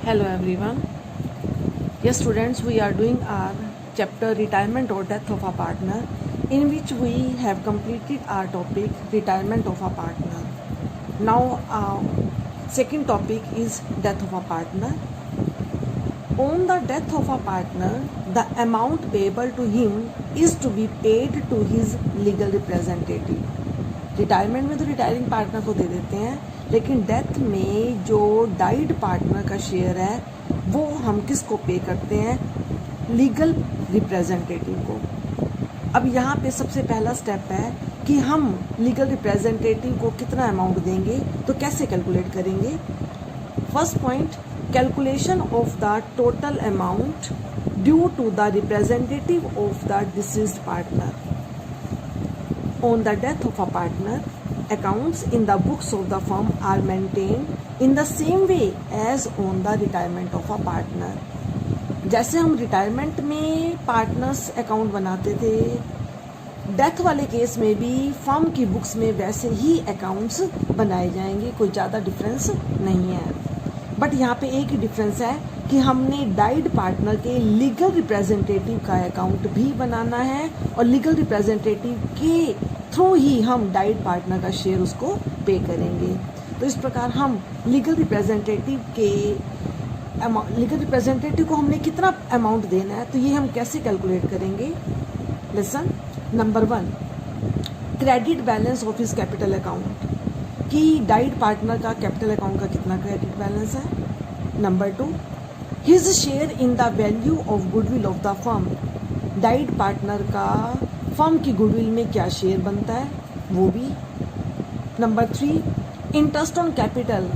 Hello everyone. Yes students, we are doing our chapter retirement or death of a partner, in which we have completed our topic retirement of a partner. Now second topic is death of a partner. On the death of a partner, the amount payable to him is to be paid to his legal representative. Retirement में तो retiring partner को दे देते हैं, लेकिन death में जो died partner का share है वो हम किसको पे करते हैं? लीगल रिप्रेजेंटेटिव को। अब यहाँ पे सबसे पहला स्टेप है कि हम लीगल रिप्रेजेंटेटिव को कितना अमाउंट देंगे, तो कैसे कैलकुलेट करेंगे? First point, calculation of the total amount due to the representative of the deceased partner. On the death of a partner, accounts in the books of the firm are maintained in the same way as on the retirement of a partner. जैसे हम retirement में partners account बनाते थे, death वाले case में भी firm की books में वैसे ही अकाउंट्स बनाए जाएंगे, कोई ज़्यादा डिफरेंस नहीं है. बट यहाँ पे एक ही डिफरेंस है कि हमने डाइड पार्टनर के लीगल रिप्रेजेंटेटिव का अकाउंट भी बनाना है और लीगल रिप्रेजेंटेटिव के थ्रू ही हम डाइड पार्टनर का शेयर उसको पे करेंगे. तो इस प्रकार हम लीगल रिप्रेजेंटेटिव को हमने कितना अमाउंट देना है, तो ये हम कैसे कैलकुलेट करेंगे? Lesson number 1, credit balance of his capital account, कि डाइड पार्टनर का कैपिटल अकाउंट का कितना क्रेडिट बैलेंस है. Number 2, his share in the value of goodwill of the firm, died partner का फर्म की गुडविल में क्या शेयर बनता है वो भी. Number 3, interest on capital,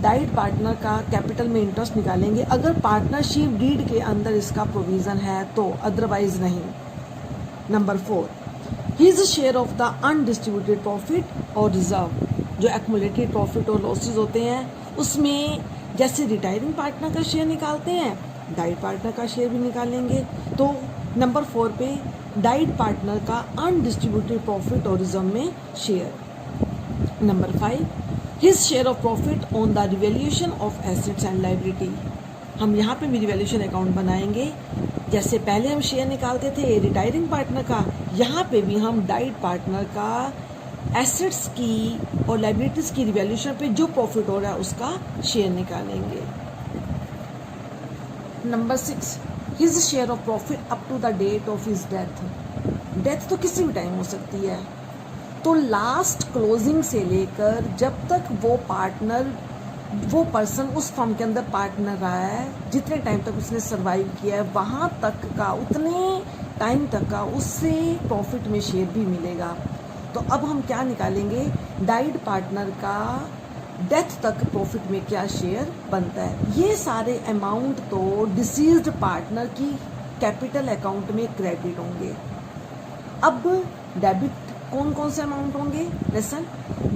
died partner का कैपिटल में इंटरेस्ट निकालेंगे अगर पार्टनरशिप डीड के अंदर इसका प्रोविज़न है तो, अदरवाइज नहीं. Number 4, his share of the undistributed profit और रिजर्व, जो एक्मुलेटेड प्रॉफिट और लॉसेज होते हैं उसमें जैसे रिटायरिंग पार्टनर का शेयर निकालते हैं, डाइड पार्टनर का शेयर भी निकालेंगे. तो नंबर 4 पे डाइड पार्टनर का अनडिस्ट्रीब्यूटेड प्रॉफिट और रिजर्व में share. Number 5, his share of profit on the revaluation of assets and liability. हम यहाँ पे भी रिवैल्यूएशन अकाउंट बनाएंगे, जैसे पहले हम शेयर निकालते थे रिटायरिंग पार्टनर का, यहाँ पे भी हम डाइड पार्टनर का एसेट्स की और लायबिलिटीज की रिवैल्यूएशन पे जो प्रॉफिट हो रहा है उसका शेयर निकालेंगे. Number 6, his share of profit up to the date of his death. Death तो किसी भी टाइम हो सकती है, तो लास्ट क्लोजिंग से लेकर जब तक वो पर्सन उस फर्म के अंदर पार्टनर रहा है, जितने टाइम तक उसने सर्वाइव किया है वहाँ तक का, उतने टाइम तक का उससे प्रॉफिट में शेयर भी मिलेगा. तो अब हम क्या निकालेंगे? डाइड पार्टनर का डेथ तक प्रॉफिट में क्या शेयर बनता है. ये सारे अमाउंट तो डिसीज्ड पार्टनर की कैपिटल अकाउंट में क्रेडिट होंगे. अब डेबिट कौन कौन से अमाउंट होंगे? Lesson,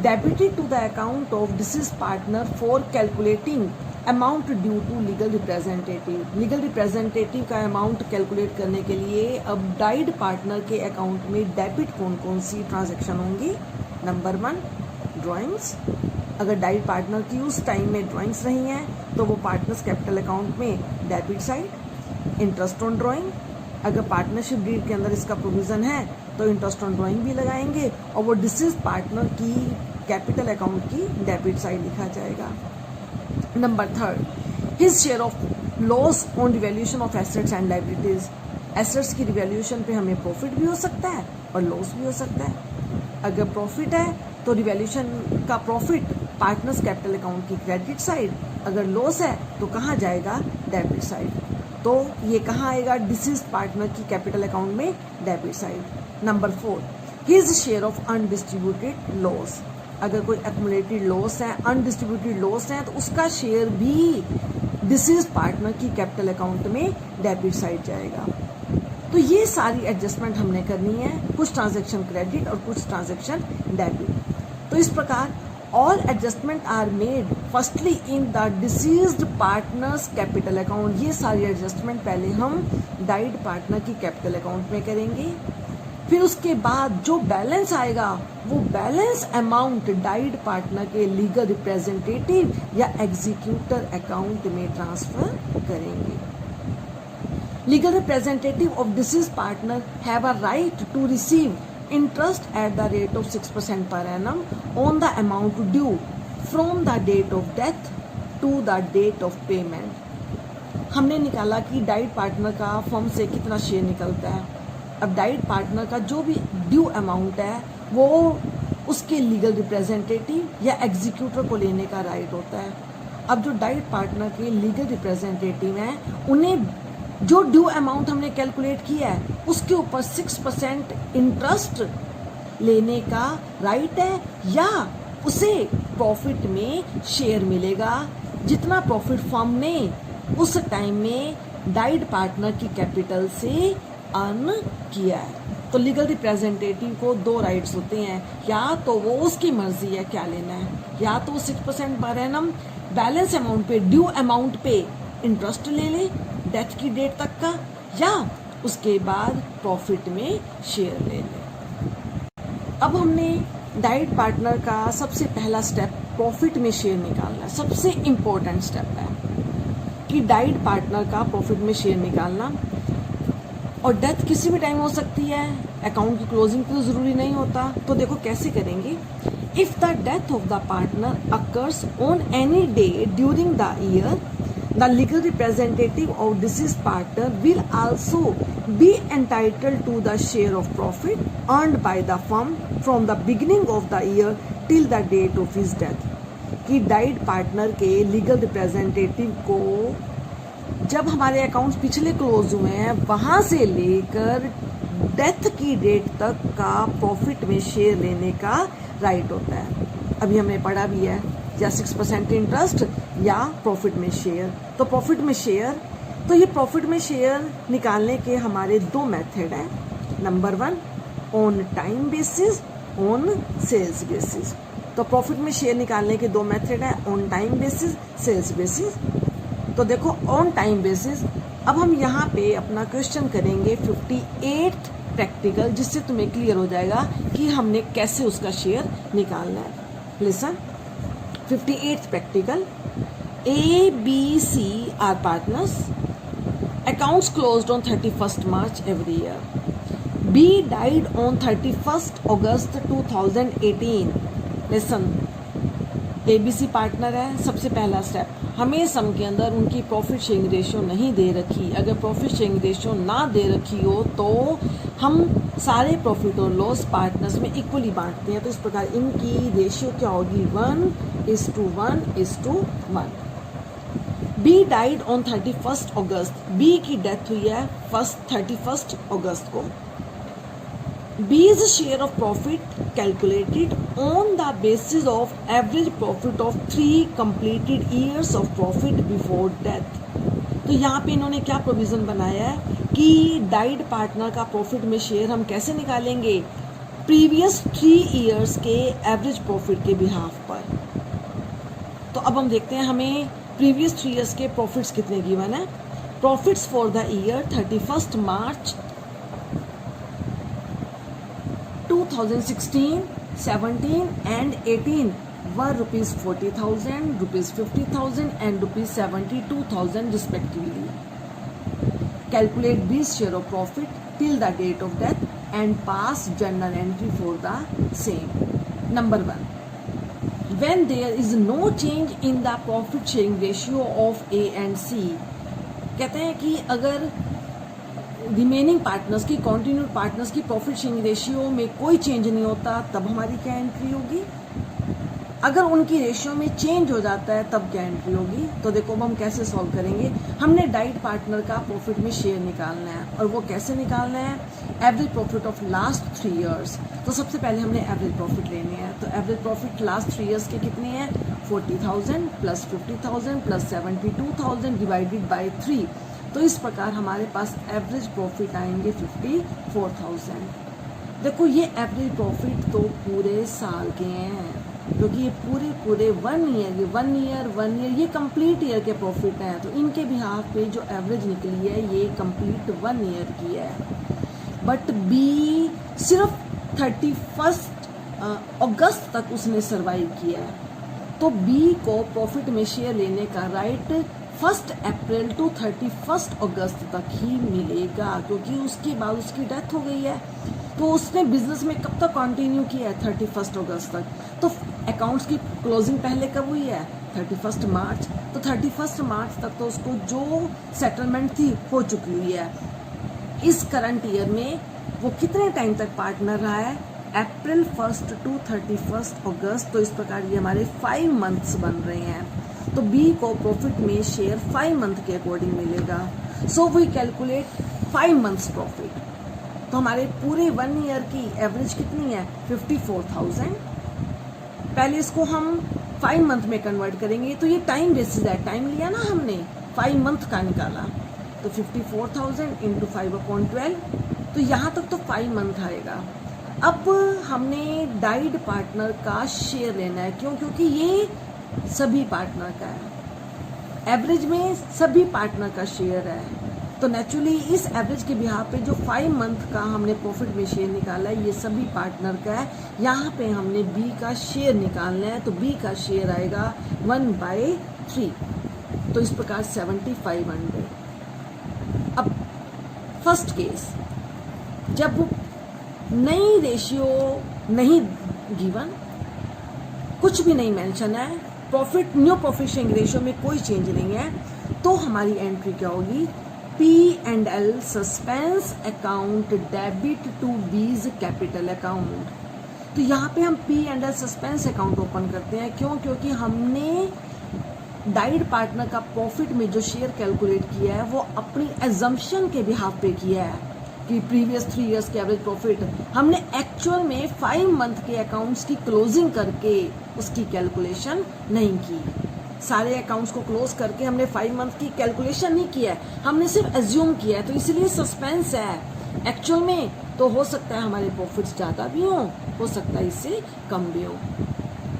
debited to the account of deceased partner for calculating amount due to legal representative. Legal representative का अमाउंट कैलकुलेट करने के लिए अब डाइड पार्टनर के अकाउंट में डेबिट कौन कौन सी ट्रांजैक्शन होंगी? Number 1, drawings. अगर डाइड पार्टनर की उस टाइम में ड्राइंग्स नहीं है तो वो पार्टनर्स कैपिटल अकाउंट में debit side. Interest on drawing, अगर पार्टनरशिप डीड के अंदर इसका प्रोविज़न है तो इंटरेस्ट ऑन ड्राइंग भी लगाएंगे और वो डिसीज्ड पार्टनर की कैपिटल अकाउंट की डेबिट साइड लिखा जाएगा. Number 3, his share of loss on revaluation of assets and liabilities. Assets की रिवैल्यूएशन पे हमें प्रॉफिट भी हो सकता है और लॉस भी हो सकता है. अगर प्रॉफिट है तो रिवैल्यूएशन का प्रॉफिट पार्टनर्स कैपिटल अकाउंट की क्रेडिट साइड, अगर लॉस है तो कहाँ जाएगा? Debit side. तो ये कहाँ आएगा? डिसीज्ड पार्टनर की कैपिटल अकाउंट में debit side. Number 4, his share of undistributed loss. अगर कोई एक्मुलेटेड लॉस है, अनडिस्ट्रीब्यूटेड लॉस है, तो उसका शेयर भी डिसीज्ड पार्टनर की कैपिटल अकाउंट में डेबिट साइड जाएगा. तो ये सारी एडजस्टमेंट हमने करनी है, कुछ ट्रांजैक्शन क्रेडिट और कुछ ट्रांजैक्शन डेबिट. तो इस प्रकार all adjustment are made firstly in the deceased partners capital account. ये सारी एडजस्टमेंट पहले हम डाइड पार्टनर की कैपिटल अकाउंट में करेंगे, फिर उसके बाद जो बैलेंस आएगा वो बैलेंस अमाउंट डाइड पार्टनर के लीगल रिप्रेजेंटेटिव या एग्जीक्यूटर अकाउंट में ट्रांसफर करेंगे। Legal representative of disease partner have a right to receive interest at the rate of 6% per annum on the amount due from the date of death to the date of payment। हमने निकाला कि died partner का firm से कितना share निकलता है। अब died partner का जो भी ड्यू अमाउंट है वो उसके लीगल रिप्रेजेंटेटिव या एग्जीक्यूटर को लेने का राइट होता है। अब जो डाइड पार्टनर के लीगल रिप्रेजेंटेटिव हैं उन्हें जो ड्यू अमाउंट हमने कैलकुलेट किया है उसके ऊपर 6% इंटरेस्ट लेने का राइट है या उसे प्रॉफिट में शेयर मिलेगा जितना प्रॉफिट फर्म ने उस टाइम में डाइड पार्टनर की कैपिटल से अर्न किया है। तो लीगल रिप्रेजेंटेटिव को दो राइट्स होते हैं, या तो वो उसकी मर्जी है क्या लेना है, या तो 6% पर एनम बैलेंस अमाउंट पे ड्यू अमाउंट पे इंटरेस्ट ले ले डेथ की डेट तक का, या उसके बाद प्रॉफिट में शेयर ले ले। अब हमने डाइड पार्टनर का सबसे पहला स्टेप प्रॉफिट में शेयर निकालना है। सबसे इम्पोर्टेंट स्टेप है कि डाइड पार्टनर का प्रॉफिट में शेयर निकालना, और डेथ किसी भी टाइम हो सकती है, अकाउंट की क्लोजिंग तो जरूरी नहीं होता। तो देखो कैसे करेंगे। If the death of the partner occurs on any day during the year, the legal representative of deceased partner will also be entitled to the share of profit earned by the firm from the beginning of the year till the date of his death। कि died partner के legal representative को जब हमारे accounts पिछले close हुए हैं वहां से लेकर डेथ की डेट तक का प्रॉफिट में शेयर लेने का राइट होता है। अभी हमने पढ़ा भी है, या 6% इंटरेस्ट या प्रॉफिट में शेयर। तो प्रॉफिट में शेयर, तो ये प्रॉफिट में शेयर निकालने के हमारे दो मेथड हैं। Number 1 on time basis, on sales basis. तो प्रॉफिट में शेयर निकालने के दो मेथड हैं, on time basis, sales basis. तो देखो ऑन टाइम बेसिस, अब हम यहाँ पे अपना क्वेश्चन करेंगे 58th प्रैक्टिकल, जिससे तुम्हें क्लियर हो जाएगा कि हमने कैसे उसका शेयर निकालना है। Listen, 58th practical. A, B, C are partners. Accounts closed on 31st March every year. B died on 31st August 2018. Listen, ABC partner है। सबसे पहला स्टेप, हमें सम के अंदर उनकी प्रॉफिट शेयरिंग रेशियो नहीं दे रखी। अगर प्रॉफिट शेयरिंग रेशियो ना दे रखी हो तो हम सारे प्रॉफिट और लॉस पार्टनर्स में इक्वली बांटते हैं। तो इस प्रकार इनकी रेशियो क्या होगी, 1:1:1। B died on 31st August. B की डेथ हुई है 31st अगस्त को। B's share of profit calculated on the basis of average profit of 3 completed years of profit before death। तो यहाँ पे इन्होंने क्या प्रोविजन बनाया है कि डाइड पार्टनर का प्रॉफिट में शेयर हम कैसे निकालेंगे, प्रीवियस 3 इयर्स के एवरेज प्रॉफिट के बिहाफ पर। तो अब हम देखते हैं हमें प्रीवियस 3 इयर्स के प्रॉफिट्स कितने गिवन है। Profits for the year 31st March 2016, 17 and 18 were rupees 40,000, rupees 50,000 and rupees 72,000 respectively. Calculate B's share of profit till the date of death and pass journal entry for the same. Number 1. When there is no change in the profit sharing ratio of A and C, कहते हैं कि अगर remaining partners की, continued partners की profit sharing ratio में कोई change नहीं होता तब हमारी क्या एंट्री होगी। अगर उनकी रेशियो में चेंज हो जाता है तब क्या एंट्री होगी। तो देखो अब हम कैसे सॉल्व करेंगे। हमने डाइड पार्टनर का प्रॉफिट में शेयर निकालना है, और वो कैसे निकालना है, average profit of last 3 years. तो सबसे पहले हमने एवरेज प्रॉफिट लेने हैं। तो एवरेज प्रॉफिट लास्ट 3 इयर्स के कितने हैं, 40,000 प्लस 50,000 प्लस 72,000 डिवाइडेड बाई 3। तो इस प्रकार हमारे पास एवरेज प्रॉफिट आएंगे 54,000। देखो ये एवरेज प्रॉफिट तो पूरे साल के हैं, क्योंकि ये पूरे 1 ईयर ये कंप्लीट ईयर के प्रॉफिट हैं। तो इनके बिहाफ पे जो एवरेज निकली है ये कंप्लीट 1 ईयर की है। बट बी सिर्फ 31 अगस्त तक उसने सरवाइव किया है, तो बी को प्रॉफिट में शेयर लेने का राइट 1 अप्रैल टू 31 अगस्त तक ही मिलेगा, क्योंकि उसके बाद उसकी डेथ हो गई है। तो उसने बिजनेस में कब तक कंटिन्यू किया है? 31 अगस्त तक। तो अकाउंट्स की क्लोजिंग पहले कब हुई है? 31 मार्च। तो 31 मार्च तक तो उसको जो सेटलमेंट थी हो चुकी हुई है। इस करंट ईयर में वो कितने टाइम तक पार्टनर रहा है? अप्रैल 1 टू 31 अगस्त। तो इस प्रकार ये हमारे 5 मंथ्स बन रहे हैं। तो बी को प्रॉफिट में शेयर 5 मंथ के अकॉर्डिंग मिलेगा। So we calculate 5 months profit. तो हमारे पूरे 1 ईयर की एवरेज कितनी है? 54,000। पहले इसको हम 5 मंथ में कन्वर्ट करेंगे, तो ये टाइम बेसिस है, टाइम लिया ना हमने, 5 मंथ का निकाला, तो 54,000 इंटू 5/12। तो यहाँ तक तो 5 मंथ आएगा। अब हमने डाइड पार्टनर का शेयर लेना है, क्यों? क्योंकि ये सभी पार्टनर का है, एवरेज में सभी पार्टनर का शेयर है। तो नेचुरली इस एवरेज के बिहार पे जो 5 मंथ का हमने प्रॉफिट में शेयर निकाला है, ये सभी पार्टनर का है। यहाँ पे हमने बी का शेयर निकालना है, तो बी का शेयर आएगा 1/3। तो इस प्रकार 7,500। अब फर्स्ट केस, जब नई रेशियो नहीं गिवन, कुछ भी नहीं मेंशन है, profit new profit sharing ratio में कोई चेंज नहीं है, तो हमारी एंट्री क्या होगी? P&L suspense account debit to B's capital account. तो यहाँ पे हम P&L सस्पेंस अकाउंट ओपन करते हैं, क्यों? क्योंकि हमने डाइड पार्टनर का प्रॉफिट में जो शेयर कैलकुलेट किया है वो अपनी एजम्पशन के बिहाफ पे किया है कि प्रीवियस 3 इयर्स के एवरेज प्रॉफिट। हमने एक्चुअल में 5 मंथ के अकाउंट्स की क्लोजिंग करके उसकी कैलकुलेशन नहीं की। सारे अकाउंट्स को क्लोज करके हमने 5 मंथ की कैलकुलेशन नहीं किया है, हमने सिर्फ एज्यूम किया है। तो इसलिए सस्पेंस है। एक्चुअल में तो हो सकता है हमारे प्रॉफिट्स ज़्यादा भी हो सकता है इससे कम भी हो।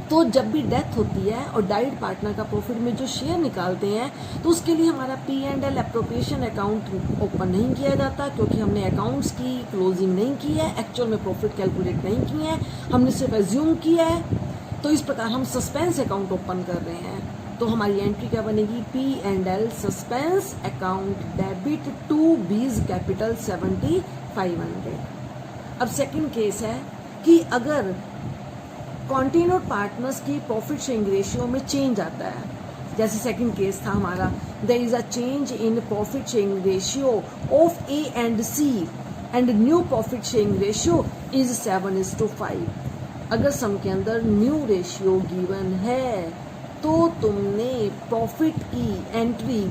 तो जब भी डेथ होती है और डाइड पार्टनर का प्रॉफिट में जो शेयर निकालते हैं, तो उसके लिए हमारा P&L एप्रोप्रिएशन अकाउंट ओपन नहीं किया जाता, क्योंकि हमने अकाउंट्स की क्लोजिंग नहीं की है, एक्चुअल में प्रॉफिट कैलकुलेट नहीं किए हैं, हमने सिर्फ एज्यूम किया है। तो इस प्रकार हम सस्पेंस अकाउंट ओपन कर रहे हैं। तो हमारी एंट्री क्या बनेगी? P&L suspense account debit to B's capital 7,500। अब सेकंड केस है कि अगर कॉन्टिन्यूड पार्टनर्स की प्रॉफिट शेयरिंग रेशियो में चेंज आता है, जैसे सेकंड केस था हमारा, there is a change in profit sharing ratio of A and C and new profit sharing ratio is 7:5। अगर सम के अंदर न्यू रेशियो गिवन है, तो तुमने प्रॉफिट की एंट्री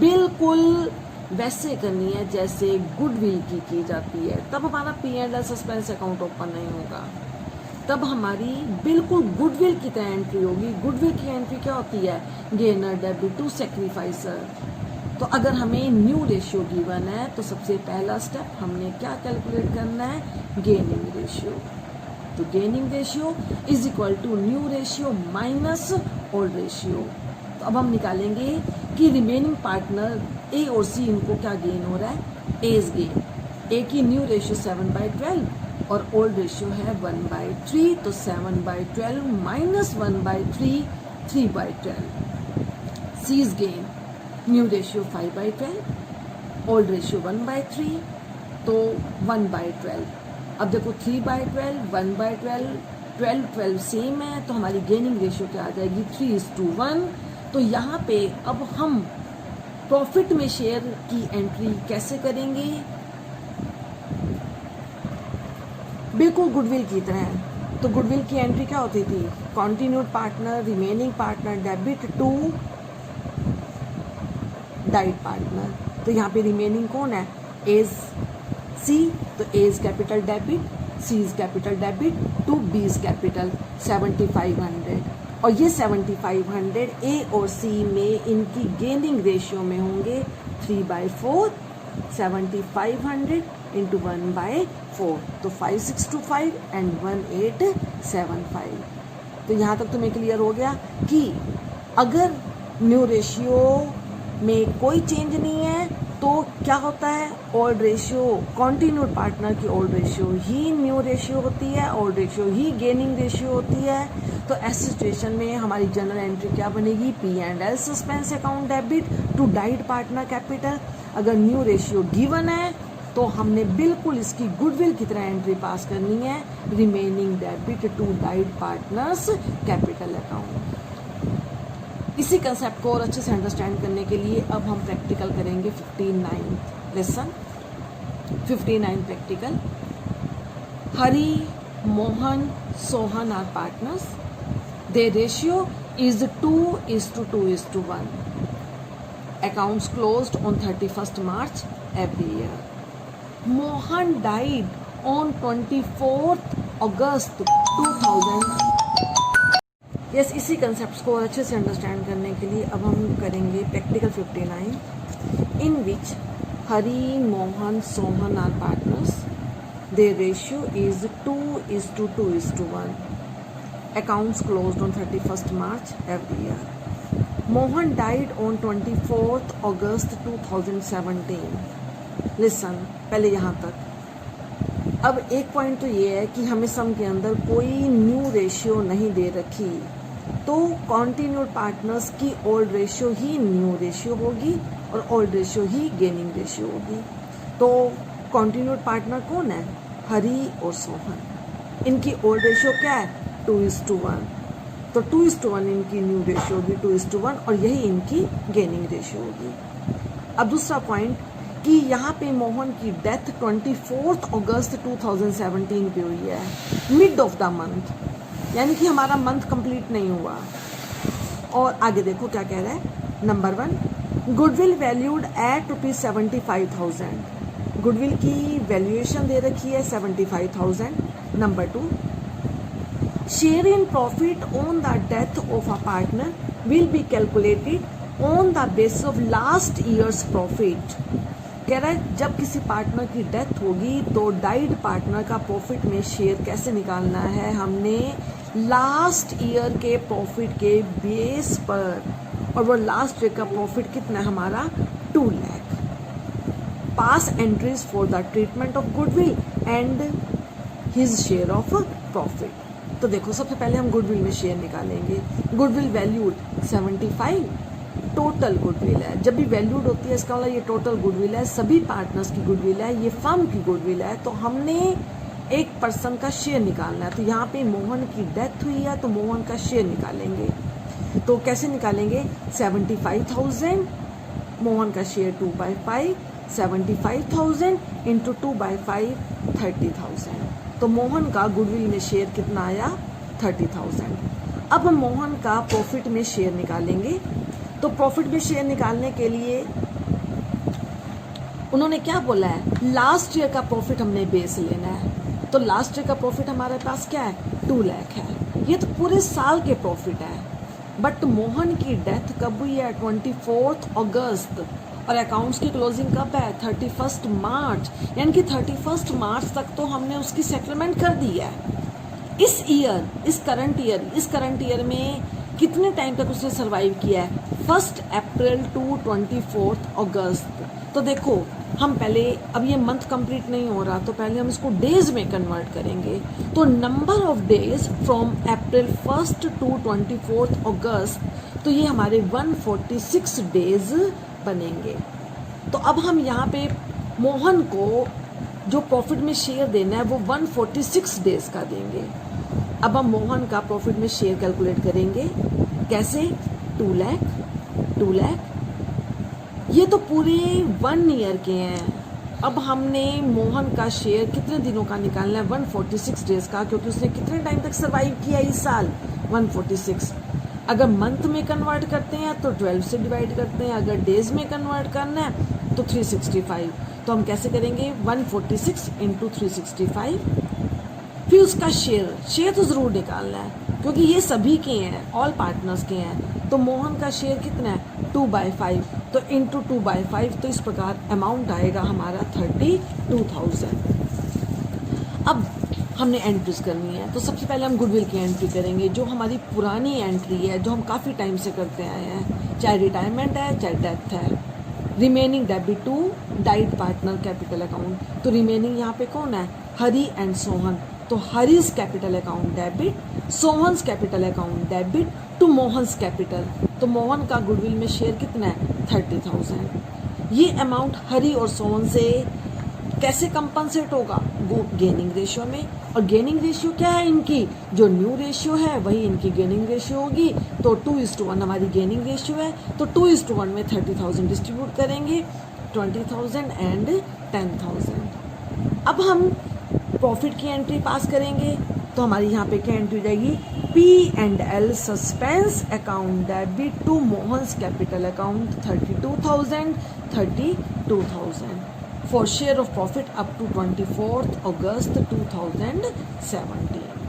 बिल्कुल वैसे करनी है जैसे गुडविल की जाती है। तब हमारा P&L सस्पेंस अकाउंट ओपन नहीं होगा, तब हमारी बिल्कुल गुडविल की तरह एंट्री होगी। गुडविल की एंट्री क्या होती है? Gainer debit to sacrificer. तो अगर हमें न्यू रेशियो गिवन है, तो सबसे पहला स्टेप हमने क्या कैलकुलेट करना है? Gaining ratio. तो gaining ratio is equal to new ratio minus old ratio. तो अब हम निकालेंगे कि रिमेनिंग पार्टनर ए और सी, इनको क्या गेन हो रहा है? As gain. ए की न्यू रेशियो 7/12 और ओल्ड रेशियो है 1/3। तो 7/12 minus 1/3, 3/12। C's gain new ratio 5/12, old ratio 1/3, तो 1/12। अब देखो 3/12, 1/12, 12 सेम है, तो हमारी गेनिंग रेशियो क्या आ जाएगी? 3:1। तो यहाँ पे अब हम प्रॉफिट में शेयर की एंट्री कैसे करेंगे? बिल्कुल गुडविल की तरह। तो गुडविल की एंट्री क्या होती थी? Continued partner, remaining partner debit to died partner. तो यहाँ पे रिमेनिंग कौन है? एज सी, तो A's capital debit, C's capital debit to B's capital 7,500। और ये 7,500 ए और सी में इनकी गेनिंग रेशियो में होंगे 3/4, 7,500 इंटू 1/4, तो 5,625 एंड 1,875। तो यहाँ तक तुम्हें क्लियर हो गया कि अगर न्यू रेशियो में कोई चेंज नहीं है, तो क्या होता है, ओल्ड रेशियो कॉन्टिन्यूड पार्टनर की ओल्ड रेशियो ही न्यू रेशियो होती है, ओल्ड रेशियो ही गेनिंग रेशियो होती है। तो ऐसी सिचुएशन में हमारी जनरल एंट्री क्या बनेगी, P&L suspense account debit to died partner capital. अगर न्यू रेशियो गिवन है तो हमने बिल्कुल इसकी गुडविल की तरह एंट्री पास करनी है, remaining debit to died partners capital account. इसी कंसेप्ट को और अच्छे से अंडरस्टैंड करने के लिए अब हम प्रैक्टिकल करेंगे 59 lesson 59 practical. Hari, Mohan, Sohan are partners. Their ratio is 2:1. Accounts closed on 31st March every year. Mohan died on 24th August 2000. Yes, इसी कंसेप्ट को अच्छे से अंडरस्टैंड करने के लिए अब हम करेंगे practical 59 in which Hari, Mohan, Sohan are partners. Their ratio is 2:1. Accounts closed on 31st March every year. Mohan died on 24th August 2017. Listen, पहले यहाँ तक। अब एक पॉइंट तो ये है कि हमें सम के अंदर कोई न्यू रेशियो नहीं दे रखी, तो कॉन्टिन्यूड पार्टनर्स की ओल्ड रेशियो ही न्यू रेशियो होगी और ओल्ड रेशियो ही गेनिंग रेशियो होगी। तो कॉन्टिन्यूड पार्टनर कौन है, हरी और सोहन। इनकी ओल्ड रेशियो क्या है, 2:1। तो 2:1 इनकी न्यू रेशियो होगी 2:1, और यही इनकी गेनिंग रेशियो होगी। अब दूसरा पॉइंट कि यहाँ पे मोहन की डेथ 24 अगस्त 2017 पे हुई है, मिड ऑफ द मंथ, यानी कि हमारा मंथ कंप्लीट नहीं हुआ। और आगे देखो क्या कह रहा है। Number 1, goodwill valued at ₹75,000। Goodwill की वैल्यूएशन दे रखी है 75,000। Number 2, share in profit on the death of a partner will be calculated on the basis of last year's profit। कह रहा है जब किसी पार्टनर की डेथ होगी तो डाइड पार्टनर का प्रॉफिट में शेयर कैसे निकालना है, हमने लास्ट ईयर के प्रॉफिट के बेस पर, और वो लास्ट ईयर का प्रॉफिट कितना है हमारा 2 lakh. Pass entries for the treatment of goodwill and his share of profit. तो देखो सबसे पहले हम गुडविल में शेयर निकालेंगे। गुडविल वैल्यूड 75, टोटल गुडविल है। जब भी वैल्यूड होती है इसका मतलब ये टोटल गुडविल है, सभी पार्टनर्स की गुडविल है, ये फर्म की गुडविल है। तो हमने एक पर्सन का शेयर निकालना है। तो यहाँ पे मोहन की डेथ हुई है तो मोहन का शेयर निकालेंगे। तो कैसे निकालेंगे, 75,000 मोहन का शेयर 2/5, 75,000 इंटू 2/5 30,000। तो मोहन का गुडविल में शेयर कितना आया, 30,000। अब हम मोहन का प्रॉफिट में शेयर निकालेंगे। तो प्रॉफिट में शेयर निकालने के लिए उन्होंने क्या बोला है, लास्ट ईयर का प्रॉफिट हमने बेस लेना है। तो लास्ट ईयर का प्रॉफिट हमारे पास क्या है, 2 लाख है। ये तो पूरे साल के प्रॉफिट है। बट मोहन की डेथ कब हुई है, 24 अगस्त, और अकाउंट्स की क्लोजिंग कब है, 31 मार्च। यानी कि 31 मार्च तक तो हमने उसकी सेटलमेंट कर दी है। इस ईयर, इस करंट ईयर में कितने टाइम तक उसने सर्वाइव किया है, 1 अप्रैल टू 24 अगस्त। तो देखो हम पहले, अब ये मंथ कंप्लीट नहीं हो रहा तो पहले हम इसको डेज में कन्वर्ट करेंगे। तो number of days from April 1 to 24 August, तो ये हमारे 146 डेज बनेंगे। तो अब हम यहाँ पे मोहन को जो प्रॉफिट में शेयर देना है वो 146 डेज का देंगे। अब हम मोहन का प्रॉफिट में शेयर कैलकुलेट करेंगे, कैसे, 2 लाख। ये तो पूरे 1 ईयर के हैं। अब हमने मोहन का शेयर कितने दिनों का निकालना है, 146 डेज का, क्योंकि उसने कितने टाइम तक सर्वाइव किया इस साल, 146। अगर मंथ में कन्वर्ट करते हैं तो 12 से डिवाइड करते हैं, अगर डेज में कन्वर्ट करना है तो 365। तो हम कैसे करेंगे, 146 इंटू 365। फिर उसका शेयर तो ज़रूर निकालना है क्योंकि ये सभी के हैं, ऑल पार्टनर्स के हैं। तो मोहन का शेयर कितना है, 2/5, तो इंटू 2/5। तो इस प्रकार अमाउंट आएगा हमारा 32,000। अब हमने एंट्रीज करनी है। तो सबसे पहले हम गुडविल की एंट्री करेंगे, जो हमारी पुरानी एंट्री है, जो हम काफ़ी टाइम से करते आए हैं, चाहे रिटायरमेंट है चाहे डेथ है। Remaining debit to dead partner capital account. तो रिमेनिंग यहाँ पे कौन है, हरी एंड सोहन। तो Hari's capital account debit, Sohan's capital account debit to Mohan's capital. तो मोहन का गुडविल में शेयर कितना है, 30,000। ये अमाउंट हरी और सोहन से कैसे कंपनसेट होगा, वो गेनिंग रेशियो में। और गेनिंग रेशियो क्या है इनकी, जो न्यू रेशियो है वही इनकी गेनिंग रेशियो होगी। तो 2:1 हमारी गेनिंग रेशियो है, तो 2:1 में 30,000 डिस्ट्रीब्यूट करेंगे, 20,000 एंड 10,000। अब हम प्रॉफिट की एंट्री पास करेंगे, तो हमारी यहाँ पे क्या एंट्री हो जाएगी, P&L suspense account debit to Mohan's capital account 32,000 for share of profit up to 24th August 2017.